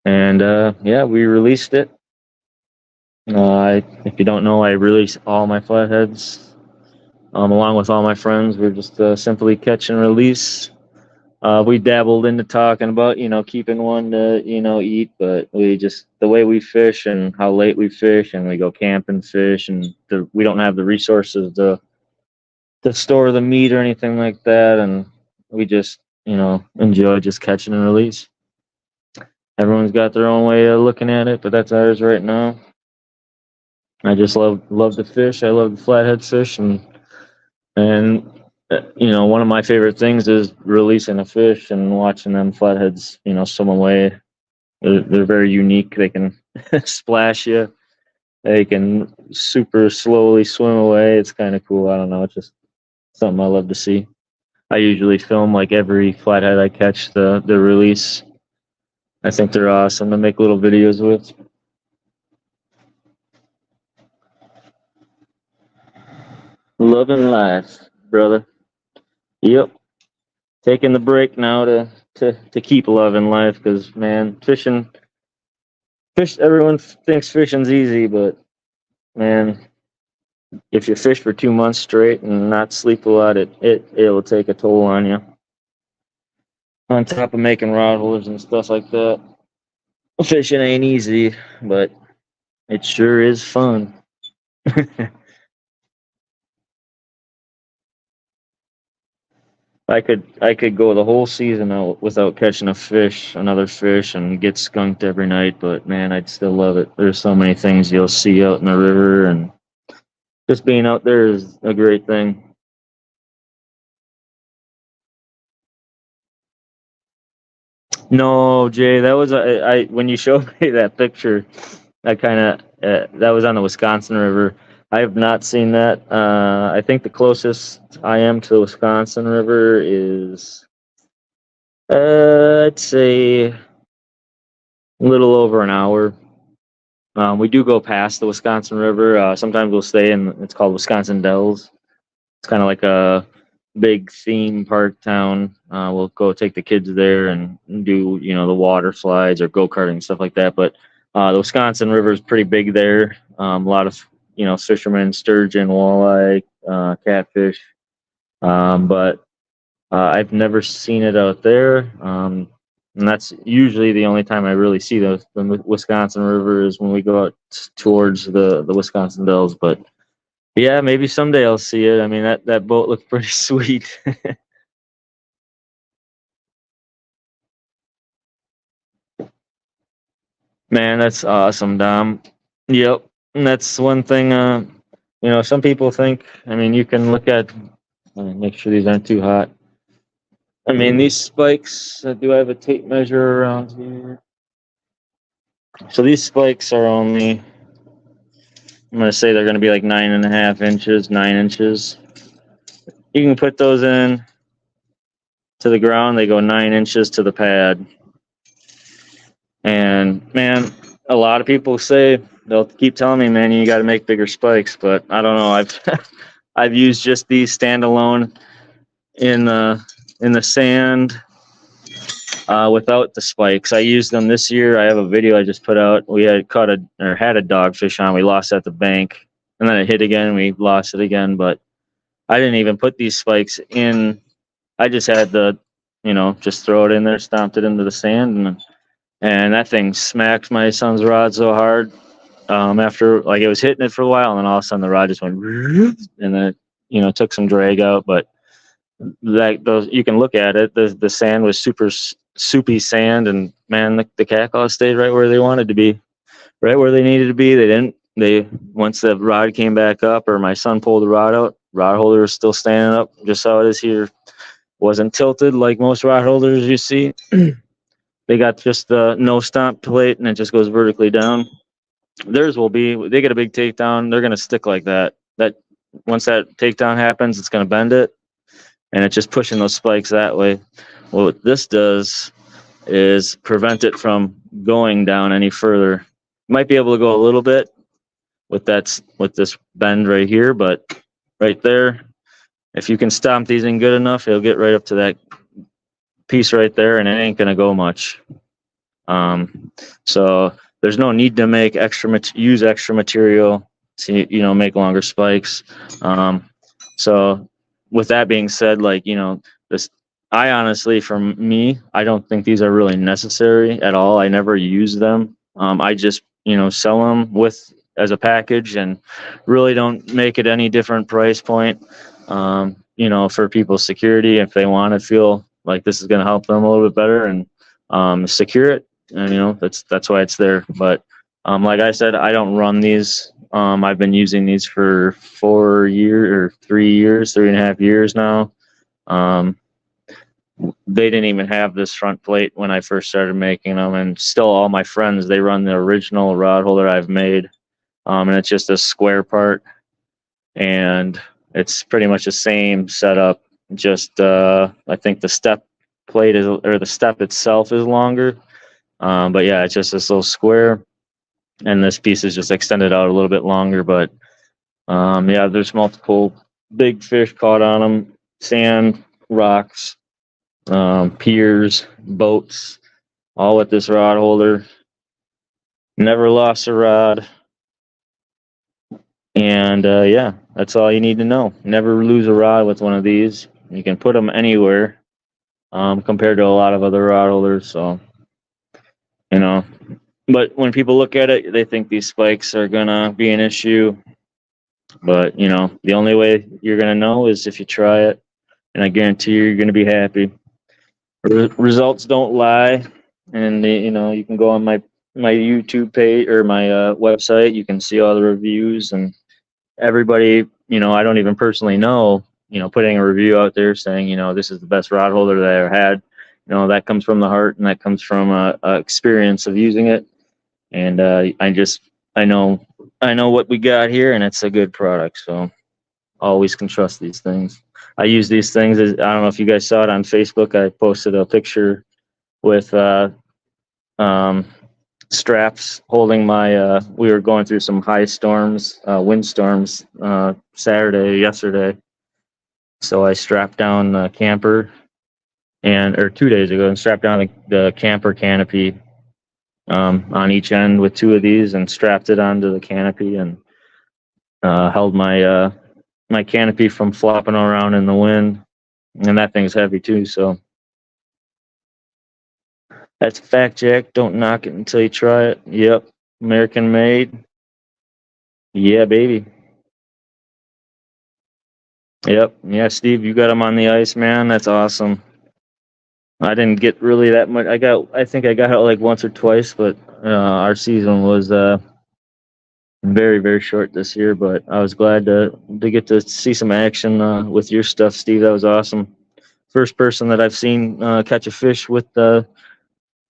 and yeah, we released it. If you don't know, I release all my flatheads along with all my friends. We're just simply catch and release. We dabbled into talking about, you know, keeping one to, you know, eat, but we just, the way we fish and how late we fish and we go camp and fish, and we don't have the resources to store the meat or anything like that. And we just, you know, enjoy just catching and release. Everyone's got their own way of looking at it, but that's ours right now. I just love to fish. I love the flathead fish, and you know, one of my favorite things is releasing a fish and watching them flatheads, you know, swim away. They're very unique. They can splash you. They can super slowly swim away. It's kind of cool. I don't know. It's just something I love to see. I usually film like every flathead I catch the release. I think they're awesome to make little videos with. Loving life, brother. Yep. Taking the break now to keep loving life, because man, everyone thinks fishing's easy, but man, if you fish for 2 months straight and not sleep a lot, it will take a toll on you. On top of making rod holders and stuff like that, fishing ain't easy, but it sure is fun. I could go the whole season out without catching another fish, and get skunked every night, but man, I'd still love it. There's so many things you'll see out in the river, and just being out there is a great thing. No, Jay, that was I when you showed me that picture, I kind of that was on the Wisconsin River. I have not seen that. I think the closest I am to the Wisconsin River is, I'd say, a little over an hour. We do go past the Wisconsin River. Sometimes we'll stay in. It's called Wisconsin Dells. It's kind of like a big theme park town. We'll go take the kids there and do, you know, the water slides or go karting and stuff like that. But the Wisconsin River is pretty big there. A lot of, you know, fishermen, sturgeon, walleye, catfish. But I've never seen it out there. And that's usually the only time I really see the Wisconsin River is when we go out towards the Wisconsin Dells. But yeah, maybe someday I'll see it. I mean, that boat looked pretty sweet. Man, that's awesome, Dom. Yep. And that's one thing, you know, some people think, I mean, you can look at, make sure these aren't too hot. I mean, these spikes, do I have a tape measure around here? So these spikes are only, I'm going to say they're going to be like 9.5 inches, 9 inches. You can put those in to the ground. They go 9 inches to the pad. And man, a lot of people say, they'll keep telling me, man, you got to make bigger spikes. But I don't know. I've used just these standalone in the sand without the spikes. I used them this year. I have a video I just put out. We had had a dogfish on. We lost at the bank, and then it hit again. We lost it again, but I didn't even put these spikes in. I just had you know, just throw it in there, stomped it into the sand, and that thing smacked my son's rod so hard. After, like, it was hitting it for a while, and then all of a sudden the rod just went, and then it, you know, took some drag out. But you can look at it. The sand was super soupy sand, and man, the catcalls stayed right where they wanted to be, right where they needed to be. They once the rod came back up, or my son pulled the rod out, rod holder was still standing up, just how it is here. Wasn't tilted like most rod holders you see. They got just the no stomp plate, and it just goes vertically down. Theirs will be. They get a big takedown, they're gonna stick like that. Once that takedown happens, it's gonna bend it, and it's just pushing those spikes that way. Well, what this does is prevent it from going down any further, Might be able to go a little bit with this bend right here, but right there, if you can stomp these in good enough, it'll get right up to that piece right there, and it ain't gonna go much. So there's no need to make use extra material to make longer spikes. So with that being said, like this, I honestly, for me, I don't think these are really necessary at all. I never use them. I just sell them as a package, and really don't make it any different price point. For people's security, if they want to feel like this is going to help them a little bit better and secure it, and that's why it's there. But like I said, I don't run these. I've been using these for 4 years or 3 years, 3.5 years now. They didn't even have this front plate when I first started making them, and still all my friends, they run the original rod holder I've made, and it's just a square part, and it's pretty much the same setup. Just I think the step plate or the step itself is longer, but yeah, it's just this little square, and this piece is just extended out a little bit longer. But yeah, there's multiple big fish caught on them: sand, rocks, piers, boats, all with this rod holder. Never lost a rod. And yeah, that's all you need to know. Never lose a rod with one of these. You can put them anywhere, compared to a lot of other rod holders. So, but when people look at it, they think these spikes are gonna be an issue. But the only way you're gonna know is if you try it, and I guarantee you're gonna be happy. Results don't lie, and you can go on my YouTube page or my website. You can see all the reviews, and everybody, I don't even personally know, putting a review out there saying, this is the best rod holder that I ever had. That comes from the heart, and that comes from a experience of using it. And I know what we got here, and it's a good product. So always can trust these things. I use these things. I don't know if you guys saw it on Facebook. I posted a picture with straps holding my we were going through some high storms, wind storms, yesterday, so I strapped down the camper, or 2 days ago, and strapped down the camper canopy on each end with 2 of these, and strapped it onto the canopy, and held my my canopy from flopping around in the wind. And that thing's heavy too, so that's a fact, Jack. Don't knock it until you try it. Yep. American made. Yeah, baby. Yep. Yeah, Steve, you got them on the ice, man. That's awesome. I didn't get really that much. I think I got it like once or twice, but our season was very, very short this year. But I was glad to get to see some action with your stuff, Steve. That was awesome. First person that I've seen catch a fish with the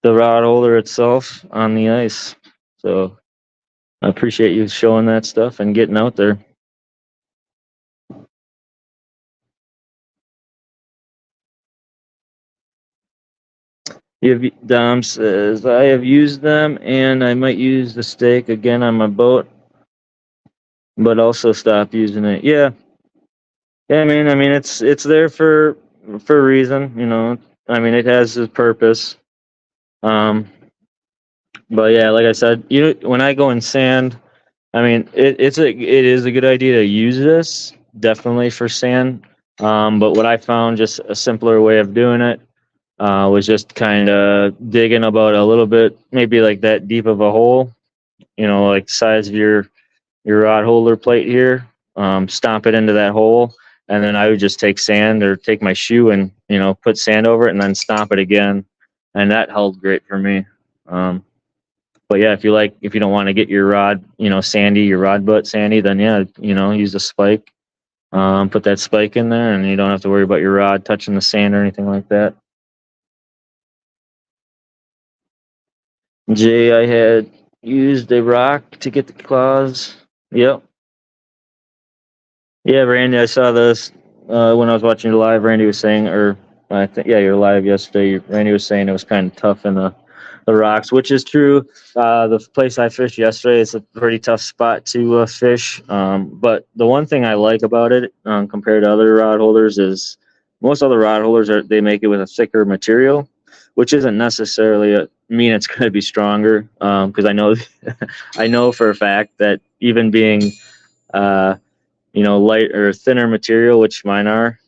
rod holder itself on the ice. So I appreciate you showing that stuff and getting out there. Dom says, I have used them, and I might use the stake again on my boat, but also stop using it. Yeah. Yeah, I mean it's there for a reason, I mean, it has its purpose. But yeah, like I said, when I go in sand, I mean, it is a good idea to use this, definitely, for sand. But what I found, just a simpler way of doing it, was just kind of digging about a little bit, maybe like that deep of a hole, like the size of your rod holder plate here. Stomp it into that hole, and then I would just take sand or take my shoe and put sand over it, and then stomp it again, and that held great for me. But yeah, if you don't want to get your rod, sandy, your rod butt sandy, then yeah, use a spike. Put that spike in there, and you don't have to worry about your rod touching the sand or anything like that. Jay, I had used a rock to get the claws. Yep. Yeah, Randy, I saw this when I was watching you live. Randy was saying, or I think, yeah, you're live yesterday. Randy was saying it was kind of tough in the the rocks, which is true. The place I fished yesterday is a pretty tough spot to fish. But the one thing I like about it, compared to other rod holders, is most other rod holders they make it with a thicker material, which isn't necessarily mean it's going to be stronger. Because I know I know for a fact that even being uh, light or thinner material, which mine are,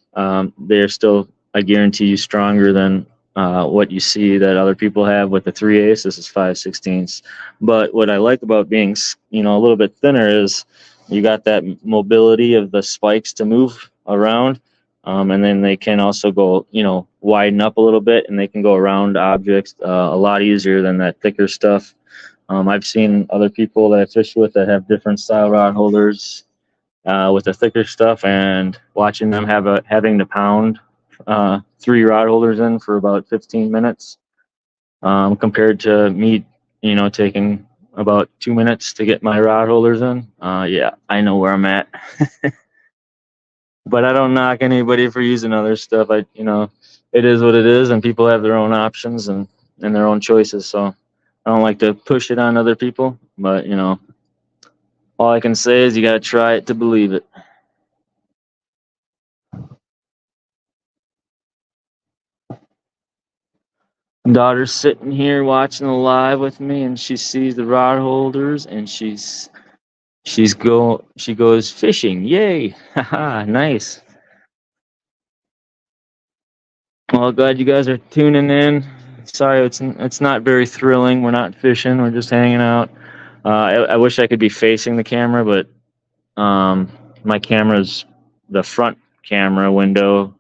they're still, I guarantee you, stronger than what you see that other people have with the 3/8. This is 5/16. But what I like about being, a little bit thinner is you got that mobility of the spikes to move around. And then they can also go, widen up a little bit, and they can go around objects a lot easier than that thicker stuff. I've seen other people that I fish with that have different style rod holders with the thicker stuff, and watching them having to pound 3 rod holders in for about 15 minutes, compared to me, taking about 2 minutes to get my rod holders in. Yeah, I know where I'm at. But I don't knock anybody for using other stuff. It is what it is, and people have their own options and their own choices. So I don't like to push it on other people, but all I can say is you got to try it to believe it. Daughter's sitting here watching the live with me, and she sees the rod holders, and she goes fishing. Yay! Haha, nice. Well, glad you guys are tuning in. Sorry, it's not very thrilling. We're not fishing. We're just hanging out. I wish I could be facing the camera, but my camera's the front camera window,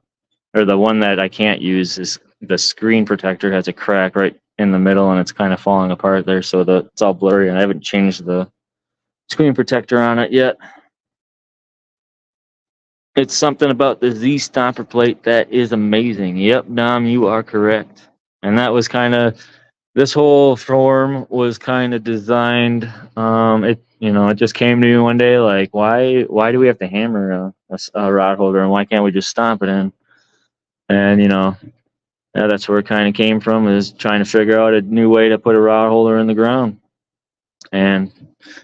or the one that I can't use, is the screen protector has a crack right in the middle, and it's kind of falling apart there, so it's all blurry, and I haven't changed the screen protector on it yet. It's something about the Z stopper plate that is amazing. Yep, Dom, you are correct. And that was this whole form was kind of designed. It just came to me one day, like, why do we have to hammer a rod holder, and why can't we just stomp it in? And yeah, that's where it kind of came from, is trying to figure out a new way to put a rod holder in the ground, and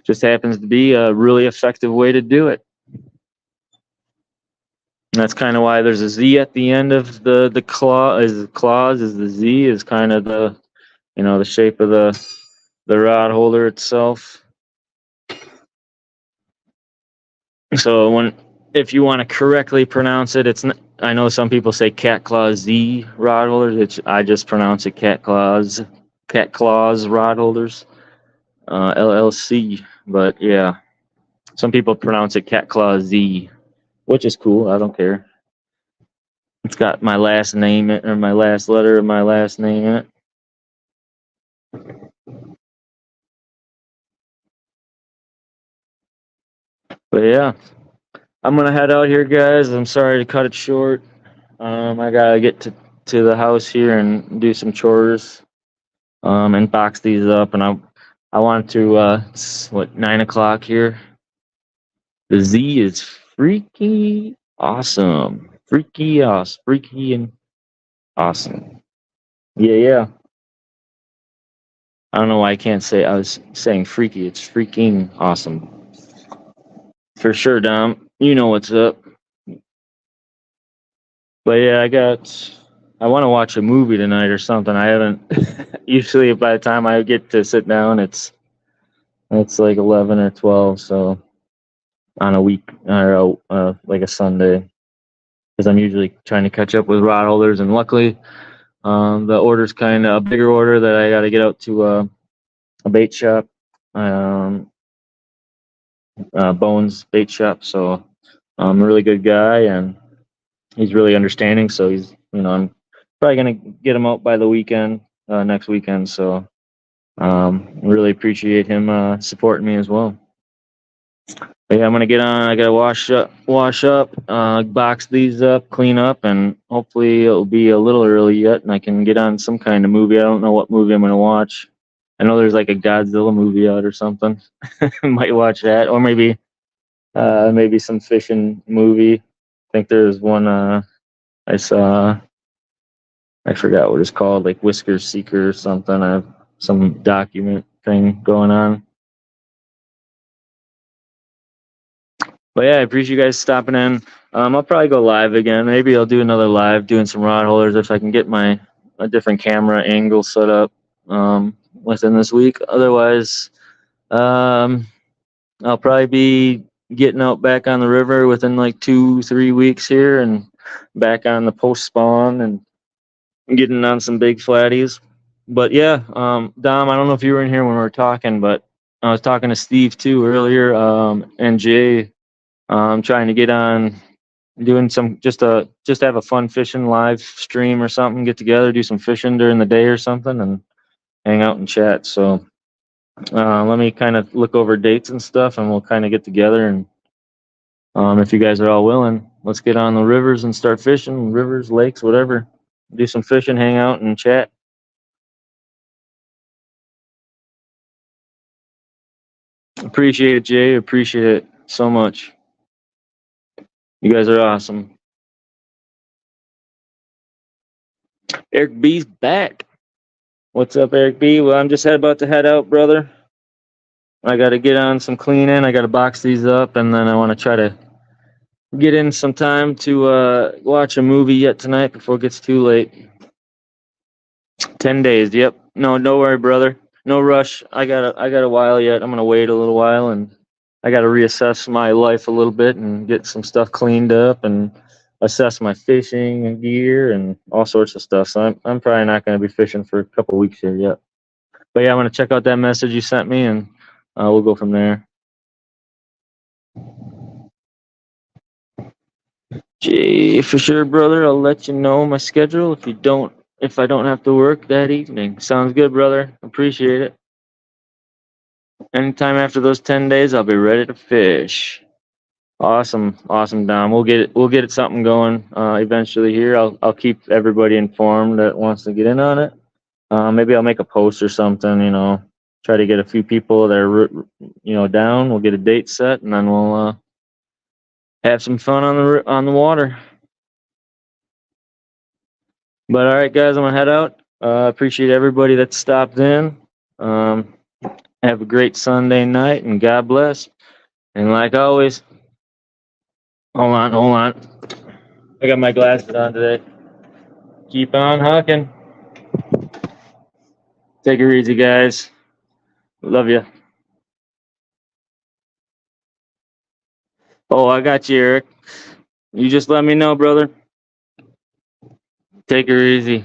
just happens to be a really effective way to do it. And that's kind of why there's a Z at the end of the claw. Clawz is the Z, is kind of the shape of the rod holder itself. So if you want to correctly pronounce it, it's not, I know some people say cat claw Z rod holders. I just pronounce it cat claws rod holders, LLC. But yeah, some people pronounce it cat claw Z, which is cool. I don't care. It's got my last name or my last letter of my last name in it. But yeah, I'm gonna head out here, guys. I'm sorry to cut it short. I gotta get to the house here and do some chores, and box these up. And I want to. It's 9 o'clock here. The Z is freaky awesome, freaky and awesome. Yeah. I don't know why I can't say. I was saying freaky. It's freaking awesome. For sure, Dom. You know what's up. But yeah, I want to watch a movie tonight or something. I haven't. Usually, by the time I get to sit down, it's like 11 or 12. So on a week or like a Sunday, because I'm usually trying to catch up with rod holders, and luckily, the order's kind of a bigger order that I got to get out to a bait shop, Bones Bait Shop. So I'm a really good guy, and he's really understanding. So I'm probably gonna get him out by the weekend, next weekend. So really appreciate him supporting me as well. But yeah, I'm gonna get on. I gotta wash up, box these up, clean up, and hopefully it'll be a little early yet, and I can get on some kind of movie. I don't know what movie I'm gonna watch. I know there's like a Godzilla movie out or something. Might watch that, or maybe some fishing movie. I think there's one I saw. I forgot what it's called, like Whisker Seeker or something. some document thing going on. But yeah, I appreciate you guys stopping in. I'll probably go live again. Maybe I'll do another live doing some rod holders if I can get a different camera angle set up within this week. Otherwise, I'll probably be getting out back on the river within like 2-3 weeks here, and back on the post spawn and getting on some big flatties. But yeah, Dom, I don't know if you were in here when we were talking, but I was talking to Steve too earlier, and Jay. Trying to get on doing some just have a fun fishing live stream or something, get together, do some fishing during the day or something, and hang out and chat. So let me kind of look over dates and stuff, and we'll kind of get together, and if you guys are all willing, let's get on the rivers and start fishing, rivers, lakes, whatever. Do some fishing, hang out, and chat. Appreciate it, Jay. Appreciate it so much. You guys are awesome. Eric B's back. What's up, Eric B? Well, I'm just about to head out, brother. I got to get on some cleaning. I got to box these up, and then I want to try to get in some time to watch a movie yet tonight before it gets too late. 10 days. Yep. No, don't worry, brother. No rush. I got a while yet. I'm gonna wait a little while, and I got to reassess my life a little bit and get some stuff cleaned up and assess my fishing and gear and all sorts of stuff. So I'm probably not going to be fishing for a couple weeks here yet. But yeah, I'm gonna check out that message you sent me, and we'll go from there. Gee, for sure, brother. I'll let you know my schedule if I don't have to work that evening. Sounds good, brother. Appreciate it. Anytime after those 10 days, I'll be ready to fish. Awesome, Dom. We'll get it something going eventually here. I'll keep everybody informed that wants to get in on it. Maybe I'll make a post or something. Try to get a few people that are down. We'll get a date set, and then we'll have some fun on the water. But all right, guys, I'm gonna head out. Appreciate everybody that stopped in. Have a great Sunday night, and God bless. And like always, hold on. I got my glasses on today. Keep on hucking. Take it easy, guys. Love you. Oh, I got you, Eric. You just let me know, brother. Take her easy.